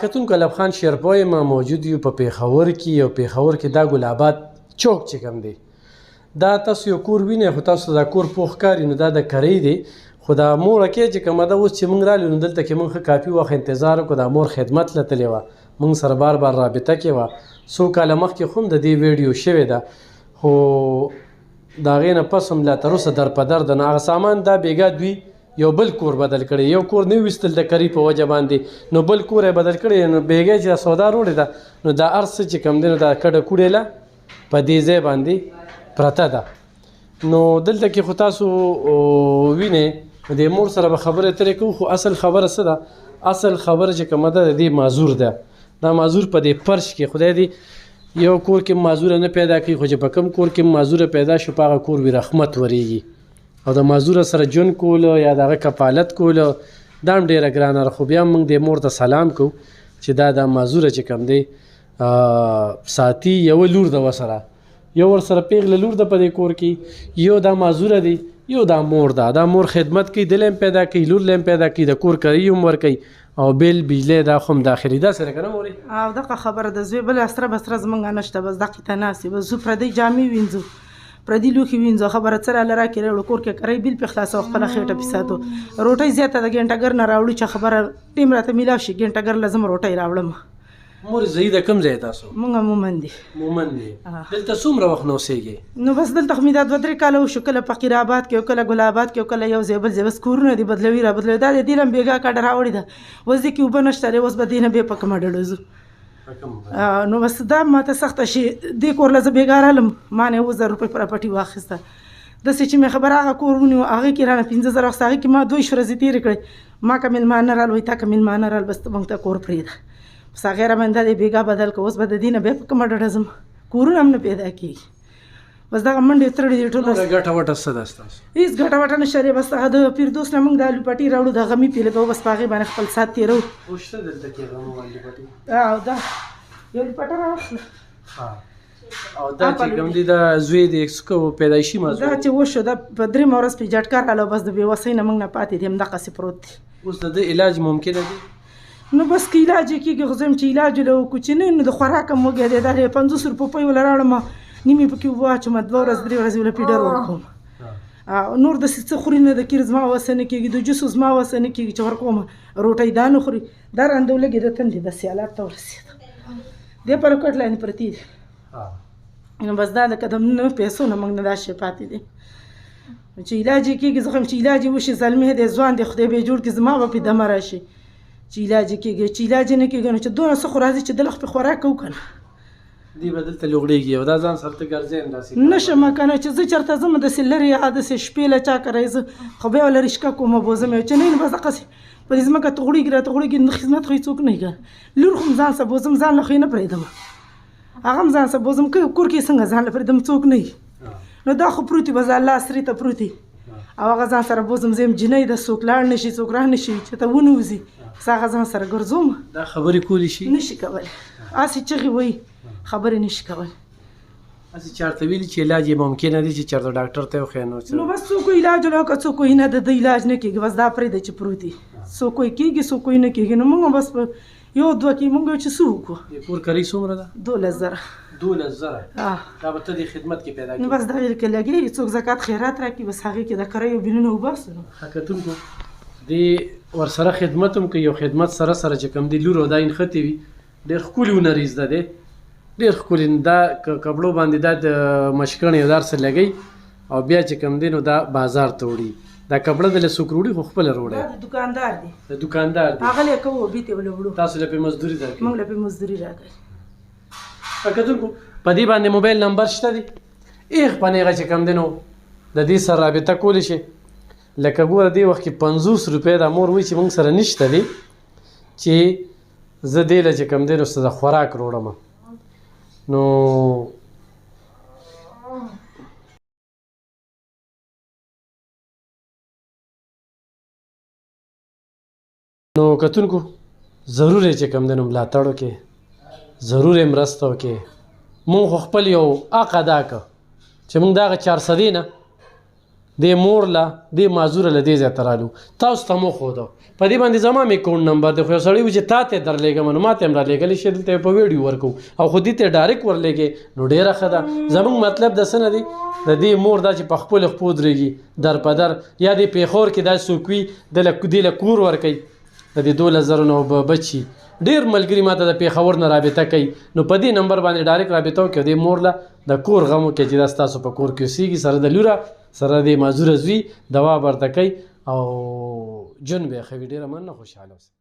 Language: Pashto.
کتونکو الب خان شیرپوی ما موجود یو په پیښور کې او پیښور کې دا ګل آباد چوک چې کوم دی دا تاسو یو کور وینئ خو تاسو دا کور پوخ ښکاري نو دا د کرۍ دی خو دا موره کې چې کومه ده اوس چې موږ رالو نو دلته کې موږ ښه کافي وخت انتظار وکړو دا مور خدمت له تلې وه موږ سره بار بار رابطه کې وه څو کاله مخکې خو هم د دې ویډیو شوې ده خو د هغې نه پس هم لا تر اوسه در په در ده نو هغه سامان دا بېګا دوی یو بل کور بدل کړی یو کور نه ویستل د کرۍ په وجه باندې نو بل کور یې بدل کړی نو بېګا چې دا سودا روړې ده نو دا هر څه چې کوم دی نو دا کډه کوډې له په دې ځای باندې پرته ده نو دلته کې خو تاسو وینئ د مور سره به خبرې اترې کوو خو اصل خبره څه ده اصل خبره چې کومه ده د دې معذور ده دا معذور په دې فرش کې خدای دې یو کور کې معذوره نه پیدا کوي خو چې په کوم کور کې معذوره پیدا شو په هغه کور وي رحمت ورېږي او د معذوره سره ژوند کولو یا د هغه کفالت کولو دا هم ډېره ګرانه خو بیا موږ د مور ته سلام کوو چې دا معذوره چې کوم دی ساتي یوه لور ده ورسره یو ورسره پیغله لور ده په دې کور کې یو دا معذوره دی یو دا مور ده دا مور خدمت کوي دله هم پیدا کوي لور له هم پیدا کوي د کور کرۍ هم ورکوي او بیل بجلی دا خو هم داخلي دا سره که نه مورې او دغه خبره د زوی بله استره بستره زمونږ نشته بس دقې ته ناست بس زو پردۍ جامې وینځو پردي لوښي وینځو خبره څه راله راکړې راوړو کور کې کرۍ بیل پې خلاصو خپله خېټه پې ساتو روټۍ زیاته د ګنټهګر نه راوړو چې خبره ټیم راته میلاو شي ګنټهګر له زه روټۍ راوړم مورې زه د کوم ځای تاسو مونږ مومن دي مومن دي دلته څومره وخت نه اوسېږئ نو بس دلته خو مې دا 2-3 کاله وشو کله فقیر آباد کې او کله ګل آباد کې او کله یو ځای بل ځای بس کورونه دي بدلوي را بدلوي دا د دې نه بېګا کډه راوړې ده اوس دې کې اوبه نشته دی اوس به دې نه بیا په کومه ډډه ځو نو بس دا ماته سخته شي دې کور له زه بېګا رالم ما نه 1000 روپۍ پراپرټي واخیسته داسې چې مې خبره هغه کور ونیو هغې کې رانه 15,000 واخیسته هغې کې ما 2 ورځې تېرې کړې ما که مېلمانه رال وایي تا که مېلمانه رال بس ته موږ ته کور پرېږده بس هغې راباندې دا دې بېګا بدل کړه اوس به د دې نه بیا په کومه ډډه ځم کورونه هم نه پیدا کېږي بس دغه منډې ترړې دي ټوله ګټه وټه څه ده ستاسو هېڅ ګټه وټه نشته دی بس هغه د پیردوس نه موږ د الو پټي راوړو د غمي پیله کوو بس په هغې باندې خپل سات تېرو شته دلته کې غم والي پټي او دا یو الوپټه راوخله او دا چې کوم دی دا زوی د څه پیدایشي موضوع دا چې وشو دا په 3 ورځ پې جټکار راغلو بس د بېوسۍ نه موږ نه پاتې دي همدغسې پروت دی اوس د ده علاج ممکنه دی نو بس که علاج یې کېږي خو زه یم چې علاج له کوچنی نو د خوراک هم وږی دی دا د 50 روپۍ وله راوړم نیمې پکې اوبه واچوم 2 ورځې 3 ورځې وله پیډر ورکوم نور داسې څه خوري نه د کیر زما وسه نه کېږي د جوسو زما وسه نه کېږي چې ورکوم روټۍ دا نه خوري دا رانده ولګېده تندې داسې حالات ته ورسېده دې پر کټ لاندې پرتې دي نو بس دا د قدم نه پیسو نه موږ نه دا شی پاتې دي چې علاج یې کېږي زه خو یم چې علاج یې وشي زلمی دی ځوان دی خدای به یې جوړ کړي زما به پې دمه راشي چې علاج یې کېږي چې علاج یې نه کېږي نو چې دونه څه خو راځي چې دله خو پې خوراک کوو که نه دی به دلته لوغړېږي او دا ځان سره ته ګرځې همداسې نه شم که نه چې زه چېرته ځم داسې لرې یا داسې شپې له چا کره زه خو بیا وله رشکه کوم بوزم چې نه بس دقسې په دې ځمکه ته غوړېږي راته غوړېږي نو خدمت خو یې څوک نه کوي لور خو م ځان سره بوزم ځان له خو یې نه پرېږدم هغه هم ځان سره بوزم کور کې څنګه ځان له پرېږدم څوک نه نو دا خو پروت وي بس الله سرې ته پروت او هغه ځان سره بوزم زه یم جنۍ ده څوک لاړ نه شي څوک را نه شي چې ته ونوځي بس هغه ځان سره ګرځوم دا خبرې کولی شي نشي کولی هسې چغې وایي خبرې نشي کولی هسې چېرته ویلي چې علاج یې ممکنه دی چې چېرته ډاکټر ته وښیي نو بس څوک علاج ولو که څوک نه د علاج نه کېږي بس دا پرېږده چې پروت وي څوک کېږي څوک نه کېږي نو موږ بس په 1-2 کې موږ چې څه وکړو د کور کرۍ څومره ده 12,000 دا به ته د خدمت کې پیدا نو بس دغې کې لګېږي څوک زکات خیرات راکړي بس هغې کې د کریو بلونه وباسو نو ښه کتونکو دې ورسره خدمت هم کوي یو خدمت سره سره چې کوم دی لور او دا نښتې وي ډېر ښکلي هنریز ده دی ډېر ښکلي دا کپړو باندې دا د مشکڼې او دار څه لګوي او بیا چې کوم دی نو دا بازار ته وړي دا کپړه دله څوک وړي خو خپله دا د دوکاندار دی د دوکاندار دی هغه له کوو بیتې ولې وړو تاسو له پې مزدوري درکوي موږ له پې مزدوري راکوي کتونکو په دې باندې موبایل نمبر شته دی ایغ په نیغه چې کوم دی نو د دې سره رابطه کولی شي لکه ګوره دې وخت کې 50 روپۍ دا مور وایي چې موږ سره نشته دی چې زه دې له چې کوم دی نو څه د خوراک روړم نو کتونکو ضرور یې چې کوم دی نو ملاتړ وکړئ ضرور یې مرسته وکړئ مونږ خو خپل یو حق ادا کړه چې مونږ د هغه 400 نه د مور له د معذوره له دې ځای ته رالو تاسو ته مو ښوده په دې باندې زما مې اکاونټ نمبر دی خو یو سړی و چې تا ته یې درلېږم نو ما ته هم رالېږلی شي دلته په ویډیو ورکو او خو دې ته یې ډایرکټ ورلېږې نو ډېره ښه ده زموږ مطلب د څه نه دی د دې مور دا چې په خپلو خپو درېږي در په در یا د پېښور کې دا څوک وي دې له کور ورکوي د دې 12,000 نه بچي ډېر ملګري ما ته د پېښور نه رابطه کوي نو په دې نمبر باندې ډایرکټ رابطه وکړئ دې مور له د کور غم وکړئ چې دا ستاسو په کور کې اوسېږي سره د لوره سره د معذوره زوی دوا برته کوي او جون به ښه وي ډېره مننه خوشحاله اوسئ